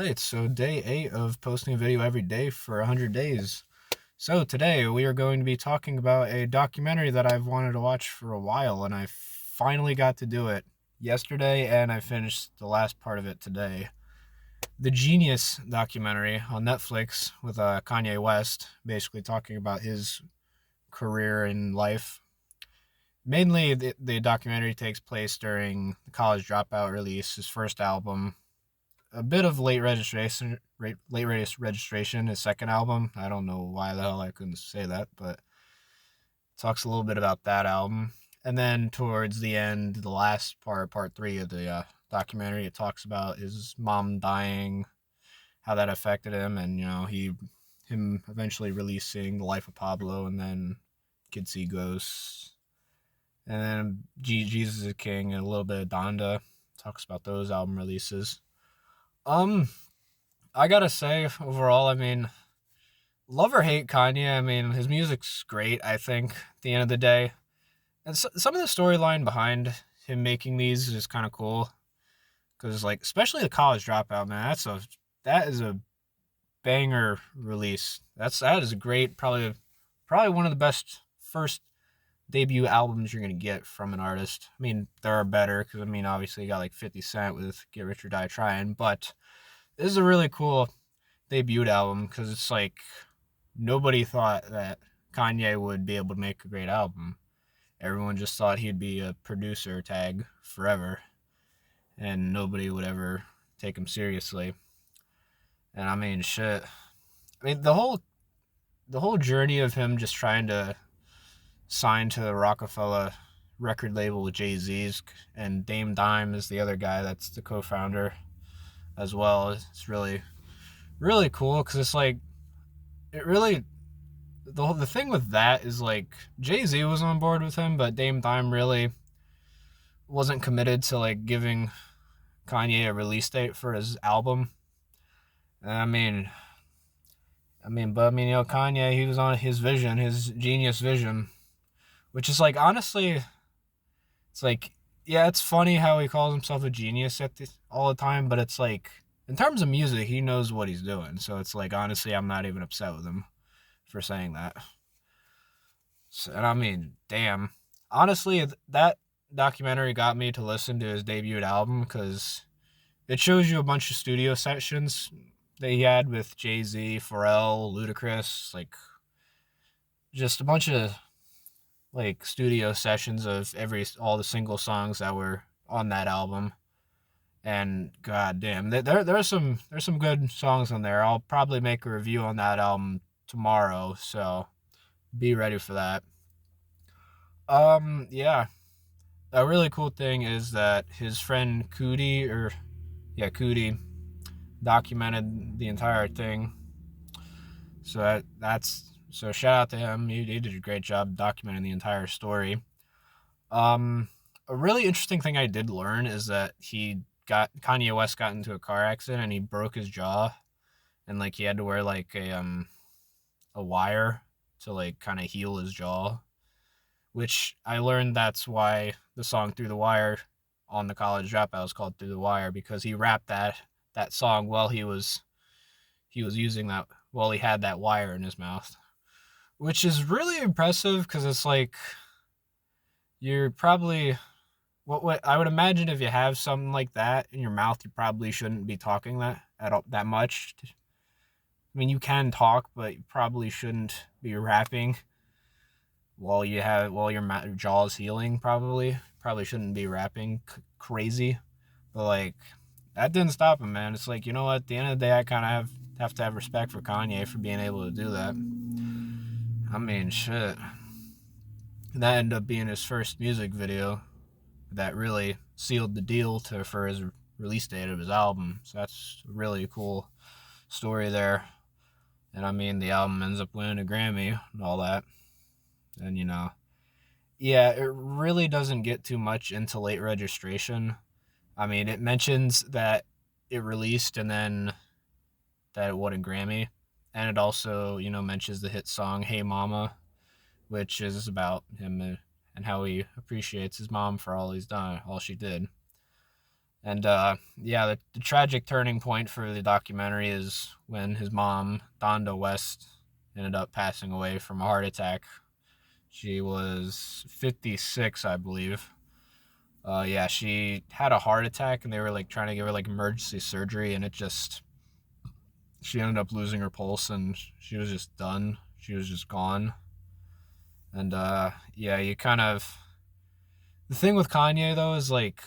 right, so day 8 of posting a video every day for 100 days. So today we are going to be talking about a documentary that I've wanted to watch for a while, and I finally got to do it yesterday, and I finished the last part of it today. The Genius documentary on Netflix with Kanye West, basically talking about his career and life. Mainly, the documentary takes place during the College Dropout release, his first album, a bit of late registration, his second album. I don't know why the hell I couldn't say that, but talks a little bit about that album. And then towards the end, the last part 3 of the documentary, it talks about his mom dying, how that affected him, and him eventually releasing The Life of Pablo, and then Kids See Ghosts, and then Jesus is King, and a little bit of Donda. Talks about those album releases. Um, I gotta say, overall, love or hate Kanye. His music's great, I think, at the end of the day. And some of the storyline behind him making these is kind of cool. Because, like, especially the College Dropout, man, that is a banger release. That is a great, probably one of the best first debut albums you're gonna get from an artist. There are better, because obviously you got like 50 Cent with Get Rich or Die Trying, but this is a really cool debut album because it's like nobody thought that Kanye would be able to make a great album. Everyone just thought he'd be a producer tag forever, and nobody would ever take him seriously. And shit. The whole journey of him just trying to sign to the Rockefeller record label with Jay-Z's, and Dame Dime is the other guy that's the co-founder as well. It's really, really cool because it's like, it really, the thing with that is like Jay-Z was on board with him, but Dame Dime really wasn't committed to like giving Kanye a release date for his album. Kanye, he was on his vision, his genius vision, which is like, honestly, it's like, yeah, it's funny how he calls himself a genius all the time, but it's like, in terms of music, he knows what he's doing. So it's like, honestly, I'm not even upset with him for saying that. So, and damn. Honestly, that documentary got me to listen to his debut album because it shows you a bunch of studio sessions that he had with Jay-Z, Pharrell, Ludacris, like just a bunch of like studio sessions of all the single songs that were on that album. And god damn, there's some good songs on there. I'll probably make a review on that album tomorrow, so be ready for that. Yeah. A really cool thing is that his friend Cootie documented the entire thing. So shout out to him. He did a great job documenting the entire story. A really interesting thing I did learn is that Kanye West got into a car accident and he broke his jaw, and like he had to wear like a wire to like kind of heal his jaw, which I learned that's why the song Through the Wire on the College Dropout is called Through the Wire, because he rapped that song while he was using that, while he had that wire in his mouth, which is really impressive because it's like, you're probably, what I would imagine, if you have something like that in your mouth, you probably shouldn't be talking that much. You can talk, but you probably shouldn't be rapping while your jaw is healing. Probably shouldn't be rapping crazy. But like, that didn't stop him, man. It's like, you know what? At the end of the day, I kind of have to have respect for Kanye for being able to do that. Shit. That ended up being his first music video that really sealed the deal for his release date of his album. So that's a really cool story there. And the album ends up winning a Grammy and all that. And yeah, it really doesn't get too much into late registration. It mentions that it released and then that it won a Grammy. And it also, mentions the hit song Hey Mama, which is about him and how he appreciates his mom for all she did. And yeah, the tragic turning point for the documentary is when his mom, Donda West, ended up passing away from a heart attack. She was 56, I believe. Yeah, she had a heart attack, and they were like trying to give her like emergency surgery, and it just she ended up losing her pulse, and she was just done. She was just gone. And yeah, you kind of the thing with Kanye though is like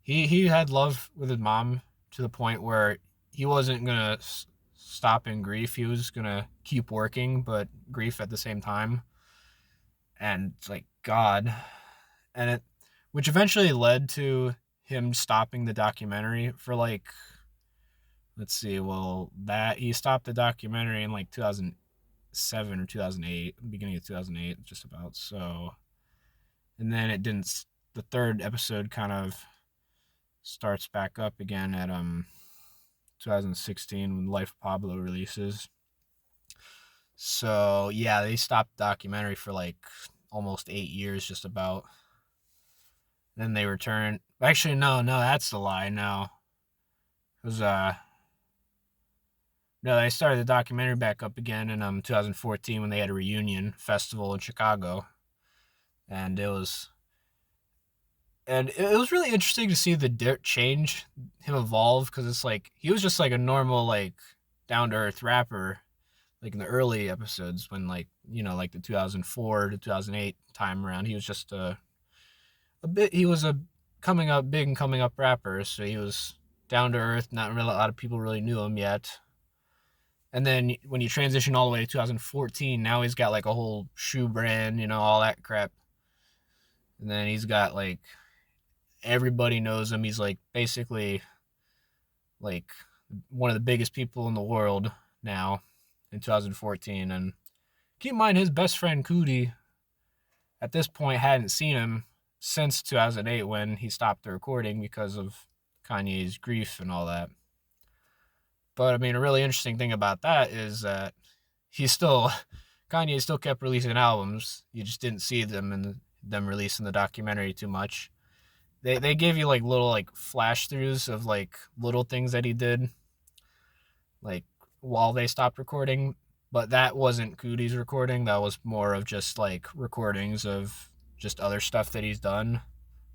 he had love with his mom to the point where he wasn't gonna stop in grief. He was gonna keep working, but grief at the same time. And it's like God, and it, which eventually led to him stopping the documentary for like, let's see, well that he stopped the documentary in like 2007 or 2008, beginning of 2008, just about. So, and then it didn't. The third episode kind of starts back up again at 2016 when Life of Pablo releases. So yeah, they stopped the documentary for like almost 8 years, just about. Then they returned. Actually, no, that's the lie. No, it was no, they started the documentary back up again in 2014 when they had a reunion festival in Chicago, and it was really interesting to see the change, him evolve, because it's like he was just like a normal like down to earth rapper, like in the early episodes when like like the 2004 to 2008 time around, he was just a bit he was a coming up big and coming up rapper, so he was down to earth. Not really a lot of people really knew him yet. And then when you transition all the way to 2014, now he's got like a whole shoe brand, all that crap. And then he's got like everybody knows him. He's like basically like one of the biggest people in the world now in 2014. And keep in mind, his best friend Cootie at this point hadn't seen him since 2008 when he stopped the recording because of Kanye's grief and all that. But I mean, a really interesting thing about that is that he's still Kanye still kept releasing albums. You just didn't see them in them releasing the documentary too much. They gave you like little like flash throughs of like little things that he did, like while they stopped recording. But that wasn't Cootie's recording. That was more of just like recordings of just other stuff that he's done,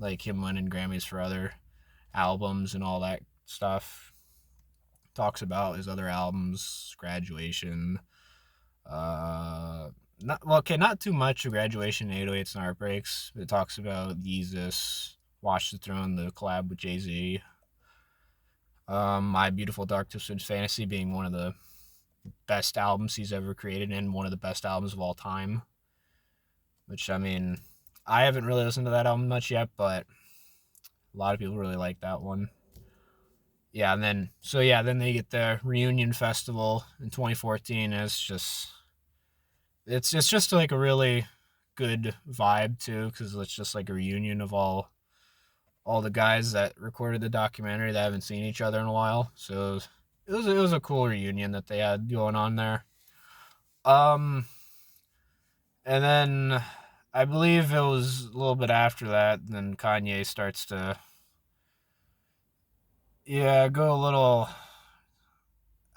like him winning Grammys for other albums and all that stuff. Talks about his other albums, Graduation. Not well, okay, not too much of Graduation, 808s and Heartbreaks. It talks about Jesus, Watch the Throne, the collab with Jay-Z. My Beautiful Dark Twisted Fantasy being one of the best albums he's ever created and one of the best albums of all time. Which, I mean, I haven't really listened to that album much yet, but a lot of people really like that one. Yeah, and then then they get the reunion festival in 2014. And it's just like a really good vibe too, because it's just like a reunion of all the guys that recorded the documentary that haven't seen each other in a while. So it was a cool reunion that they had going on there. Um, and then I believe it was a little bit after that, then Kanye starts to go a little.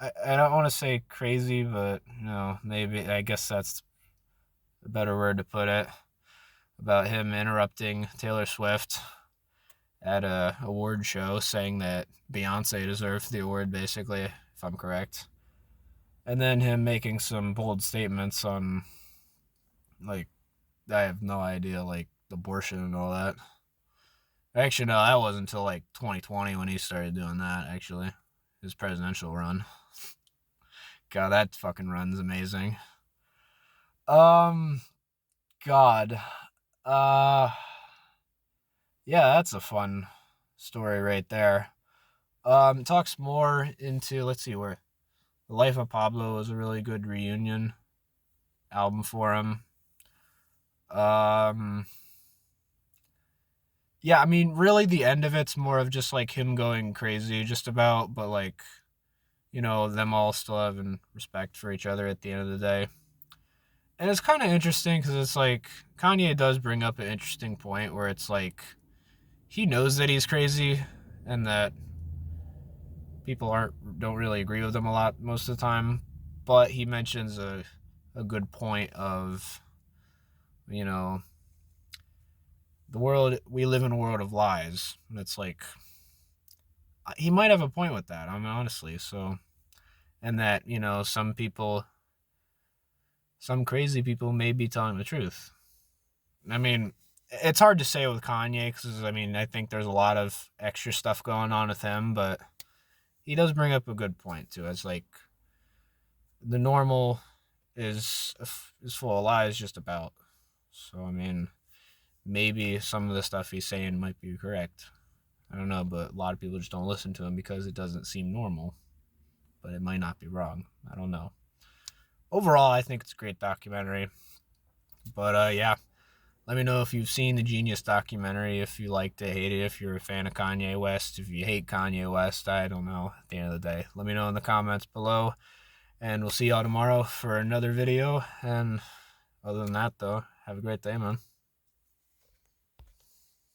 I don't want to say crazy, but maybe I guess that's a better word to put it, about him interrupting Taylor Swift at a award show, saying that Beyonce deserved the award, basically, if I'm correct. And then him making some bold statements on, like, I have no idea, like, abortion and all that. Actually, no, that wasn't until, like, 2020 when he started doing that, actually. His presidential run. God, that fucking run's amazing. Um, God. Uh, yeah, that's a fun story right there. Talks more into, let's see, where The Life of Pablo was a really good reunion album for him. Um, yeah, I mean, really, the end of it's more of just like him going crazy, just about, but like, them all still having respect for each other at the end of the day. And it's kind of interesting because it's like Kanye does bring up an interesting point where it's like he knows that he's crazy, and that people don't really agree with him a lot most of the time. But he mentions a good point of, you know, the world, we live in a world of lies. And it's like, he might have a point with that, I mean, honestly. So, and that, some crazy people may be telling the truth. I mean, it's hard to say with Kanye because, I mean, I think there's a lot of extra stuff going on with him, but he does bring up a good point, too. It's like the normal is full of lies just about. So, I mean, maybe some of the stuff he's saying might be correct. I don't know, but a lot of people just don't listen to him because it doesn't seem normal. But it might not be wrong. I don't know. Overall, I think it's a great documentary. But yeah, let me know if you've seen the Genius documentary, if you liked it, hate it, if you're a fan of Kanye West, if you hate Kanye West. I don't know. At the end of the day, let me know in the comments below. And we'll see y'all tomorrow for another video. And other than that, though, have a great day, man.